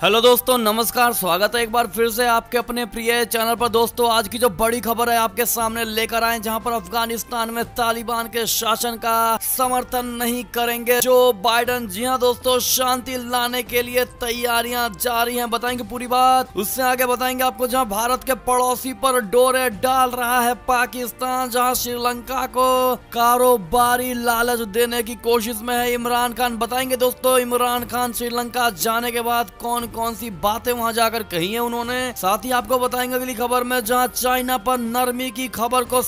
Hello दोस्तों, नमस्कार। स्वागत है एक बार फिर से आपके अपने प्रिय चैनल पर। दोस्तों, आज की जो बड़ी खबर है आपके सामने लेकर आए, जहां पर अफगानिस्तान में तालिबान के शासन का समर्थन नहीं करेंगे जो बाइडन। जी हां दोस्तों, शांति लाने के लिए तैयारियां जारी हैं। बताएंगे पूरी बात। उससे आगे बताएंगे आपको, जहां भारत के पड़ोसी पर डोरे डाल रहा है पाकिस्तान, जहां श्रीलंका को कारोबारी लालच देने की कोशिश में है इमरान खान। बताएंगे दोस्तों, इमरान खान श्रीलंका जाने के बाद कौन सी बातें वहां जाकर कही है उन्होंने। साथ ही आपको बताएंगे अगली खबर में, जहां चाइना पर नरमी की खबर को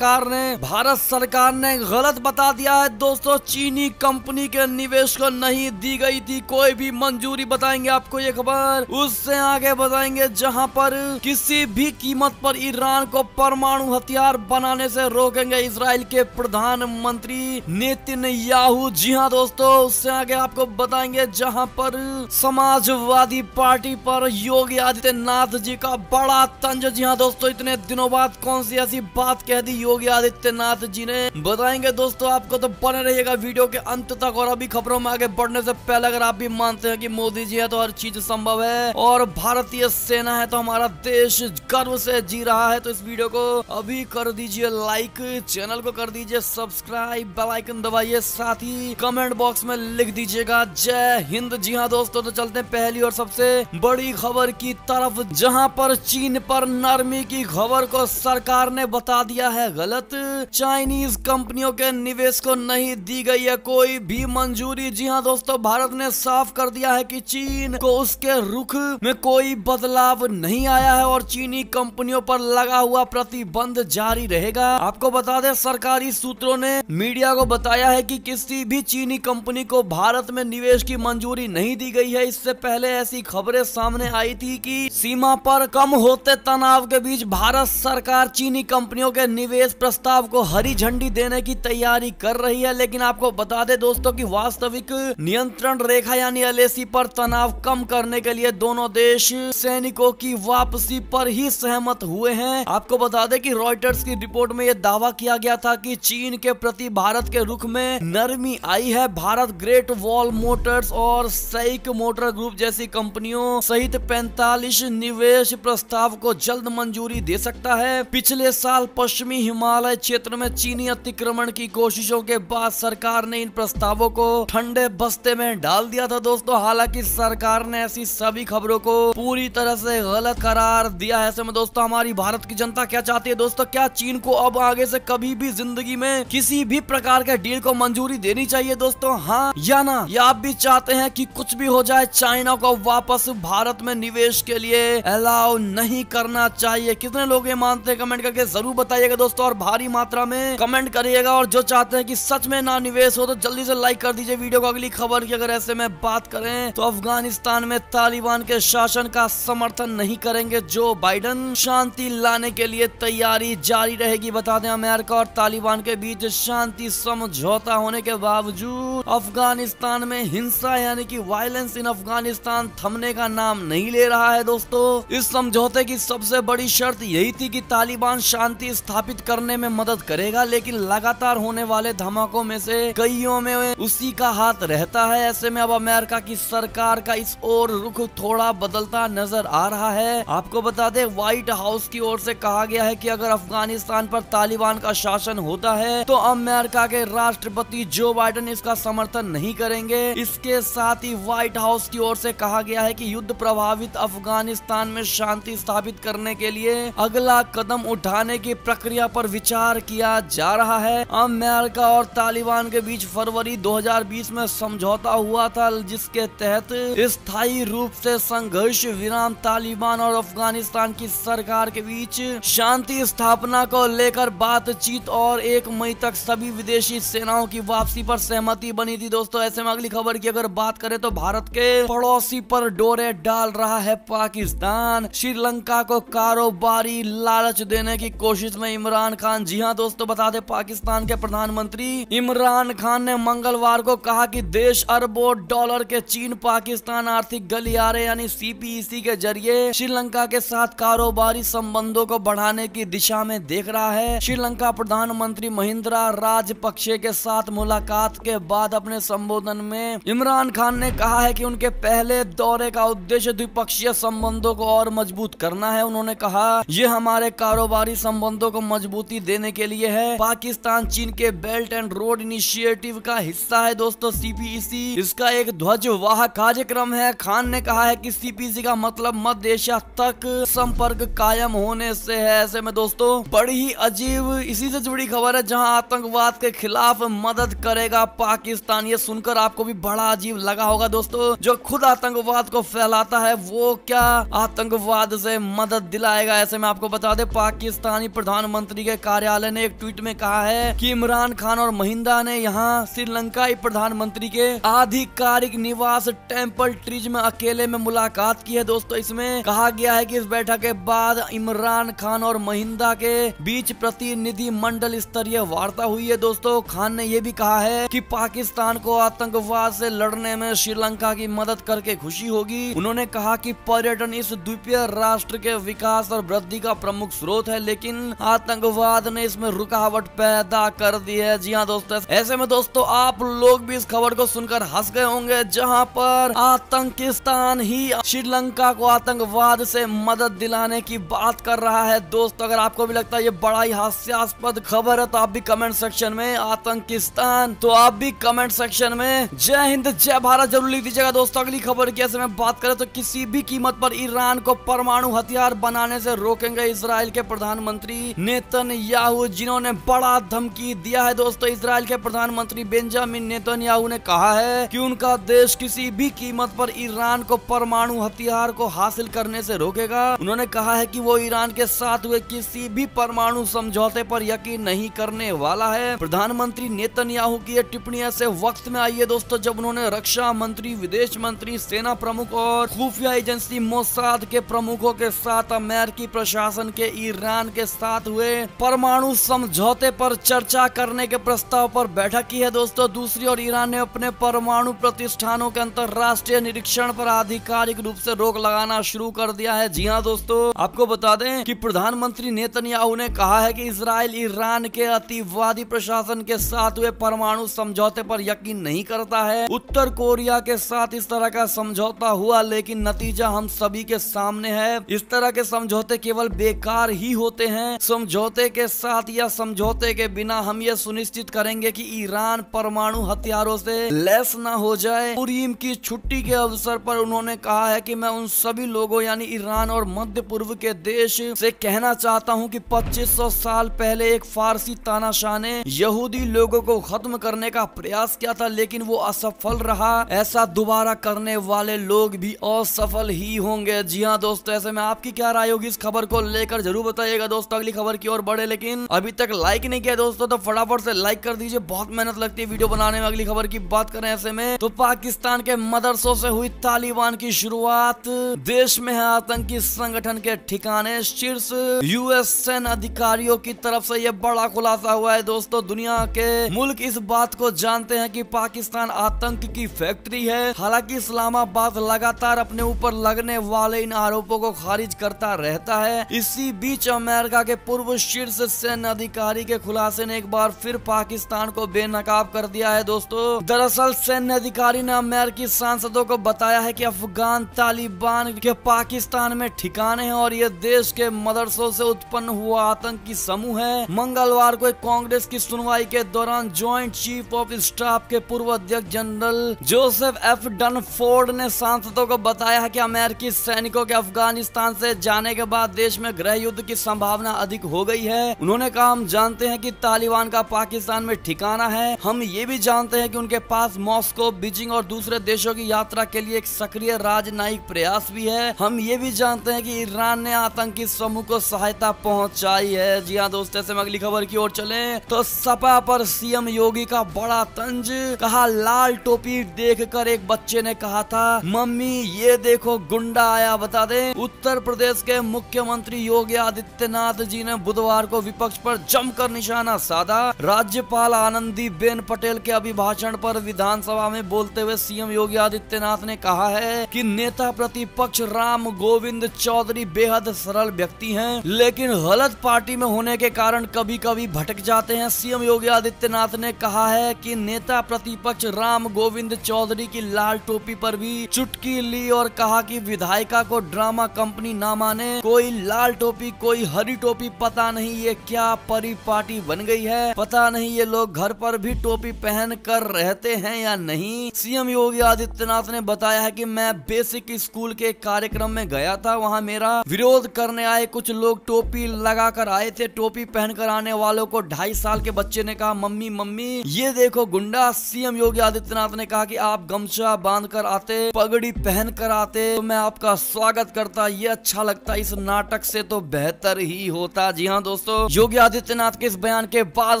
भारत सरकार ने गलत बता दिया है। दोस्तों, चीनी कंपनी के निवेश को नहीं दी गई थी कोई भी मंजूरी। बताएंगे आपको ये खबर। उससे आगे बताएंगे, जहां पर किसी भी कीमत पर ईरान को परमाणु हथियार बनाने से रोकेंगे इजराइल के प्रधानमंत्री नेतन्याहू। जी हां दोस्तों, उससे आगे आपको बताएंगे, जहां पर समाजवादी पार्टी पर योगी आदित्यनाथ जी का बड़ा तंज। जी हाँ दोस्तों, इतने दिनों बाद कौन सी ऐसी बात कह दी योगी आदित्यनाथ जी ने, बताएंगे दोस्तों आपको। तो बने रहिएगा वीडियो के अंत तक। और अभी खबरों में आगे बढ़ने से पहले, अगर आप भी मानते हैं कि मोदी जी है तो हर चीज संभव है और भारतीय सेना है तो हमारा देश गर्व से जी रहा है, तो इस वीडियो को अभी कर दीजिए लाइक, चैनल को कर दीजिए सब्सक्राइब, बेल आइकन दबाइए, साथ ही कमेंट बॉक्स में लिख दीजिएगा जय हिंद। जी हाँ दोस्तों, तो चलते हैं पहली और सबसे बड़ी खबर की तरफ, जहां पर चीन पर नरमी की खबर को सरकार ने बता दिया है गलत। चाइनीज कंपनियों के निवेश को नहीं दी गई है कोई भी मंजूरी। जी हां दोस्तों, भारत ने साफ कर दिया है कि चीन को उसके रुख में कोई बदलाव नहीं आया है और चीनी कंपनियों पर लगा हुआ प्रतिबंध जारी रहेगा। आपको बता दें, सरकारी सूत्रों ने मीडिया को बताया है कि किसी भी चीनी कंपनी को भारत में निवेश की मंजूरी नहीं दी गई है। इससे पहले ऐसी खबरें सामने आई थी कि सीमा पर कम होते तनाव के बीच भारत सरकार चीनी कंपनियों के निवेश प्रस्ताव को हरी झंडी देने की तैयारी कर रही है। लेकिन आपको बता दें दोस्तों कि वास्तविक नियंत्रण रेखा यानी एलएसी पर तनाव कम करने के लिए दोनों देश सैनिकों की वापसी पर ही सहमत हुए हैं। आपको बता दें कि रॉयटर्स की रिपोर्ट में यह दावा किया गया था कि चीन के प्रति भारत के रुख में नरमी आई है। भारत ग्रेट वॉल मोटर्स और सैक मोटर ग्रुप जैसी कंपनियों सहित 45 निवेश प्रस्ताव को जल्द मंजूरी दे सकता है। पिछले साल पश्चिमी हिमालय क्षेत्र में चीनी अतिक्रमण की कोशिशों के बाद सरकार ने इन प्रस्तावों को ठंडे बस्ते में डाल दिया था दोस्तों। हालांकि सरकार ने ऐसी सभी खबरों को पूरी तरह से गलत करार दिया है। ऐसे में दोस्तों, हमारी भारत की जनता क्या चाहती है दोस्तों? क्या चीन को अब आगे से कभी भी जिंदगी में किसी भी प्रकार के डील को मंजूरी देनी चाहिए दोस्तों, हाँ या ना? या आप भी चाहते हैं कि कुछ भी हो जाए, चाइना को वापस भारत में निवेश के लिए अलाउ नहीं करना चाहिए? कितने लोग ये मानते हैं, कमेंट करके जरूर बताइएगा दोस्तों, और भारी मात्रा में कमेंट करिएगा। और जो चाहते हैं कि सच में ना निवेश हो तो जल्दी से लाइक कर दीजिए वीडियो को। अगली खबर की अगर ऐसे में बात करें तो अफगानिस्तान में तालिबान के शासन का समर्थन नहीं करेंगे जो बाइडन। शांति लाने के लिए तैयारी जारी रहेगी। बता दें, अमेरिका और तालिबान के बीच शांति समझौता होने के बावजूद अफगानिस्तान में हिंसा यानी कि वायलेंस इन अफगानिस्तान थमने का नाम नहीं ले रहा है दोस्तों। इस समझौते की सबसे बड़ी शर्त यही थी कि तालिबान शांति स्थापित करने में मदद करेगा, लेकिन लगातार होने वाले धमाकों में से कईयों में उसी का हाथ रहता है। ऐसे में अब अमेरिका की सरकार का इस ओर रुख थोड़ा बदलता नजर आ रहा है। आपको बता दें, व्हाइट हाउस की ओर से कहा गया है कि अगर अफगानिस्तान पर तालिबान का शासन होता है तो अमेरिका के राष्ट्रपति जो बाइडन इसका समर्थन नहीं करेंगे। इसके साथ ही व्हाइट हाउस की ओर से कहा गया है कि युद्ध प्रभावित अफगानिस्तान में शांति स्थापित करने के लिए अगला कदम उठाने की प्रक्रिया पर विचार किया जा रहा है। अमेरिका और तालिबान के बीच फरवरी 2020 में समझौता हुआ था, जिसके तहत स्थायी रूप से संघर्ष विराम, तालिबान और अफगानिस्तान की सरकार के बीच शांति स्थापना को लेकर बातचीत और 1 मई तक सभी विदेशी सेनाओं की वापसी पर सहमति बनी थी दोस्तों। ऐसे में अगली खबर की अगर बात करें तो भारत के पड़ोसी पर डोरे डाल रहा है पाकिस्तान। श्रीलंका को कारोबारी लालच देने की कोशिश में इमरान खान। जी हां दोस्तों, बता दें, पाकिस्तान के प्रधानमंत्री इमरान खान ने मंगलवार को कहा कि देश अरबों डॉलर के चीन पाकिस्तान आर्थिक गलियारे यानी सीपीईसी के जरिए श्रीलंका के साथ कारोबारी संबंधों को बढ़ाने की दिशा में देख रहा है। श्रीलंका प्रधानमंत्री महिंद्रा राजपक्षे के साथ मुलाकात के बाद अपने संबोधन में इमरान खान ने कहा है कि उनके पहले दौर दौरे का उद्देश्य द्विपक्षीय संबंधों को और मजबूत करना है। उन्होंने कहा ये हमारे कारोबारी संबंधों को मजबूती देने के लिए है। पाकिस्तान चीन के बेल्ट एंड रोड इनिशिएटिव का हिस्सा है दोस्तों CPEC। इसका एक ध्वजवाहक कार्यक्रम है। खान ने कहा है कि CPEC का मतलब मध्य एशिया तक संपर्क कायम होने से है। ऐसे में दोस्तों बड़ी ही अजीब इसी से जुड़ी खबर है, जहां आतंकवाद के खिलाफ मदद करेगा पाकिस्तान। ये सुनकर आपको भी बड़ा अजीब लगा होगा दोस्तों। जो खुद आतंकवाद को फैलाता है वो क्या आतंकवाद से मदद दिलाएगा। ऐसे में आपको बता दें, पाकिस्तानी प्रधानमंत्री के कार्यालय ने एक ट्वीट में कहा है कि इमरान खान और महिंदा ने यहाँ श्रीलंकाई प्रधानमंत्री के आधिकारिक निवास टेम्पल ट्रीज में अकेले में मुलाकात की है दोस्तों। इसमें कहा गया है कि इस बैठक के बाद इमरान खान और महिंदा के बीच प्रतिनिधि मंडल स्तरीय वार्ता हुई है दोस्तों। खान ने यह भी कहा है कि पाकिस्तान को आतंकवाद से लड़ने में श्रीलंका की मदद करके खुशी होगी। उन्होंने कहा कि पर्यटन इस द्वीपीय राष्ट्र के विकास और वृद्धि का प्रमुख स्रोत है, लेकिन आतंकवाद ने इसमें रुकावट पैदा कर दी है। जी हाँ दोस्तों, ऐसे में दोस्तों आप लोग भी इस खबर को सुनकर हंस गए होंगे, जहां पर आतंकिस्तान ही श्रीलंका को आतंकवाद से मदद दिलाने की बात कर रहा है। दोस्तों अगर आपको भी लगता है ये बड़ा ही हास्यास्पद खबर है तो आप भी कमेंट सेक्शन में आतंकिस्तान तो आप भी कमेंट सेक्शन में जय हिंद जय भारत जरूर लिख दीजिएगा दोस्तों। अगली खबर की ऐसे में बात करें तो किसी भी कीमत पर ईरान को परमाणु हथियार बनाने से रोकेंगे इजराइल के प्रधानमंत्री नेतन्याहू, जिन्होंने बड़ा धमकी दिया है दोस्तों। इजराइल के प्रधानमंत्री बेंजामिन नेतन्याहू ने कहा है कि उनका देश किसी भी कीमत पर ईरान को परमाणु हथियार को हासिल करने से रोकेगा। उन्होंने कहा है कि वो ईरान के साथ हुए किसी भी परमाणु समझौते पर यकीन नहीं करने वाला है। प्रधानमंत्री नेतन्याहू की ये टिप्पणी ऐसे वक्त में आई है दोस्तों जब उन्होंने रक्षा मंत्री, विदेश मंत्री, सेना प्रमुख और खुफिया एजेंसी मोसाद के प्रमुखों के साथ अमेरिकी प्रशासन के ईरान के साथ हुए परमाणु समझौते पर चर्चा करने के प्रस्ताव पर बैठक की है दोस्तों। दूसरी ओर ईरान ने अपने परमाणु प्रतिष्ठानों के अंतरराष्ट्रीय निरीक्षण पर आधिकारिक रूप से रोक लगाना शुरू कर दिया है। जी हाँ दोस्तों, आपको बता दें कि प्रधानमंत्री नेतन्याहू ने कहा है कि इजराइल ईरान के अतिवादी प्रशासन के साथ हुए परमाणु समझौते पर यकीन नहीं करता है। उत्तर कोरिया के साथ इस तरह का समझौता हुआ, लेकिन नतीजा हम सभी के सामने है। इस तरह के समझौते केवल बेकार ही होते हैं। समझौते के साथ या समझौते के बिना हम ये सुनिश्चित करेंगे कि ईरान परमाणु हथियारों से लैस न हो जाए। पुरीम की छुट्टी के अवसर पर उन्होंने कहा है कि मैं उन सभी लोगों यानी ईरान और मध्य पूर्व के देश से कहना चाहता हूं कि 2500 साल पहले एक फारसी तानाशाह ने यहूदी लोगों को खत्म करने का प्रयास किया था, लेकिन वो असफल रहा। ऐसा दोबारा करने वाले लोग भी असफल ही होंगे। जी हाँ दोस्तों, ऐसे में आपकी क्या राय होगी इस खबर को लेकर जरूर बताइएगा दोस्तों। अगली खबर की ओर बढ़े, लेकिन अभी तक लाइक नहीं किया दोस्तों तो फटाफट से लाइक कर दीजिए, बहुत मेहनत लगती है वीडियो बनाने में। अगली खबर की बात करें ऐसे में तो पाकिस्तान के मदरसों से हुई तालिबान की शुरुआत, देश में है आतंकी संगठन के ठिकाने। शीर्ष US सैन्य अधिकारियों की तरफ से यह बड़ा खुलासा हुआ है दोस्तों। दुनिया के मुल्क इस बात को जानते हैं कि पाकिस्तान आतंक की फैक्ट्री है। हालांकि इस्लामाबाद लगातार अपने ऊपर लगने वाले इन आरोपों को खारिज करता रहता है। इसी बीच अमेरिका के पूर्व शीर्ष सैन्य अधिकारी के खुलासे ने एक बार फिर पाकिस्तान को बेनकाब कर दिया है दोस्तों। दरअसल सैन्य अधिकारी ने अमेरिकी सांसदों को बताया है कि अफगान तालिबान के पाकिस्तान में ठिकाने हैं और ये देश के मदरसों से उत्पन्न हुआ आतंकी समूह है। मंगलवार को कांग्रेस की सुनवाई के दौरान ज्वाइंट चीफ ऑफ स्टाफ के पूर्व अध्यक्ष जनरल जोसेफ F. डनफोर्ड ने सांसदों को बताया है कि अमेरिकी सैनिकों के अफगानिस्तान से जाने के बाद देश में गृह युद्ध की संभावना अधिक हो गई है। उन्होंने कहा, हम जानते हैं कि तालिबान का पाकिस्तान में ठिकाना है। हम ये भी जानते हैं कि उनके पास मॉस्को, बीजिंग और दूसरे देशों की यात्रा के लिए एक सक्रिय राजनयिक प्रयास भी है। हम ये भी जानते हैं कि ईरान ने आतंकी समूह को सहायता पहुंचाई है। जी हाँ दोस्तों, ऐसे में अगली खबर की ओर चले तो सपा पर CM योगी का बड़ा तंज। कहा, लाल टोपी देखकर एक बच्चे ने कहा था, मम्मी ये देखो गुंडा आया। बता दें, उत्तर प्रदेश के मुख्यमंत्री योगी आदित्यनाथ जी ने बुधवार को विपक्ष पर जमकर निशाना साधा। राज्यपाल आनंदीबेन पटेल के अभिभाषण पर विधानसभा में बोलते हुए CM योगी आदित्यनाथ ने कहा है कि नेता प्रतिपक्ष राम गोविंद चौधरी बेहद सरल व्यक्ति हैं, लेकिन गलत पार्टी में होने के कारण कभी कभी भटक जाते हैं। CM योगी आदित्यनाथ ने कहा है कि नेता प्रतिपक्ष राम गोविंद चौधरी की लाल टोपी पर भी चुटकी ली और कहा कि विधायिका को ड्रामा कंपनी ना माने। कोई लाल टोपी कोई हरी टोपी, पता नहीं ये क्या परिपाटी बन गई है। पता नहीं ये लोग घर पर भी टोपी पहन कर रहते हैं या नहीं। सीएम योगी आदित्यनाथ ने बताया है कि मैं बेसिक स्कूल के कार्यक्रम में गया था, वहाँ मेरा विरोध करने आए कुछ लोग टोपी लगा कर आए थे। टोपी पहनकर आने वालों को 2.5 साल के बच्चे ने कहा मम्मी मम्मी ये देखो गुंडा। सीएम योगी आदित्यनाथ ने कहा कि आप गमछा बांध कर आते, पगड़ी पहन कर आते तो मैं आपका स्वागत करता, ये अच्छा लगता, इस नाटक से तो बेहतर ही होता। जी हाँ दोस्तों, योगी आदित्यनाथ के इस बयान के बाद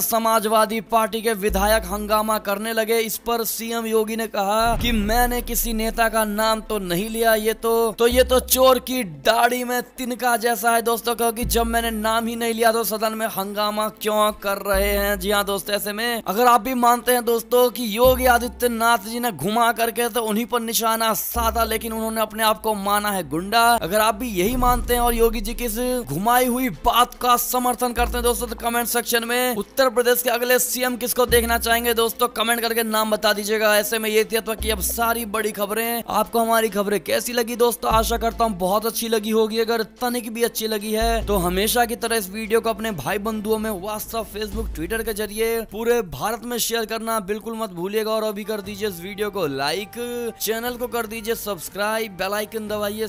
समाजवादी पार्टी के विधायक हंगामा करने लगे। इस पर सीएम योगी ने कहा कि मैंने किसी नेता का नाम तो नहीं लिया, ये तो चोर की दाढ़ी में तिनका जैसा है दोस्तों, क्योंकि जब मैंने नाम ही नहीं लिया तो सदन में हंगामा क्यों कर रहे हैं। जी हाँ दोस्तों, ऐसे में अगर आप भी मानते हैं दोस्तों कि योगी आदित्यनाथ जी ने घुमा करके तो उन्हीं पर निशाना साधा, लेकिन उन्होंने अपने आप को माना है गुंडा। अगर आप भी यही मानते हैं और योगी जी की इस घुमाई हुई बात का समर्थन करते हैं दोस्तों, तो कमेंट सेक्शन में उत्तर प्रदेश के अगले सीएम किसको देखना चाहेंगे दोस्तों, कमेंट करके नाम बता दीजिएगा। ऐसे में ये थी कि अब सारी बड़ी खबरें, आपको हमारी खबरें कैसी लगी दोस्तों? आशा करता हूँ बहुत अच्छी लगी होगी। अगर तनिक भी अच्छी लगी है तो हमेशा की तरह इस वीडियो को अपने भाई बंधुओं में व्हाट्सएप, फेसबुक, ट्विटर के जरिए पूरे भारत में शेयर करना बिल्कुल मत भूलिएगा। और अभी कर दीजिए इस वीडियो को लाइक, चैनल को कर दीजिए सब्सक्राइब, बेल आइकन दबाइए।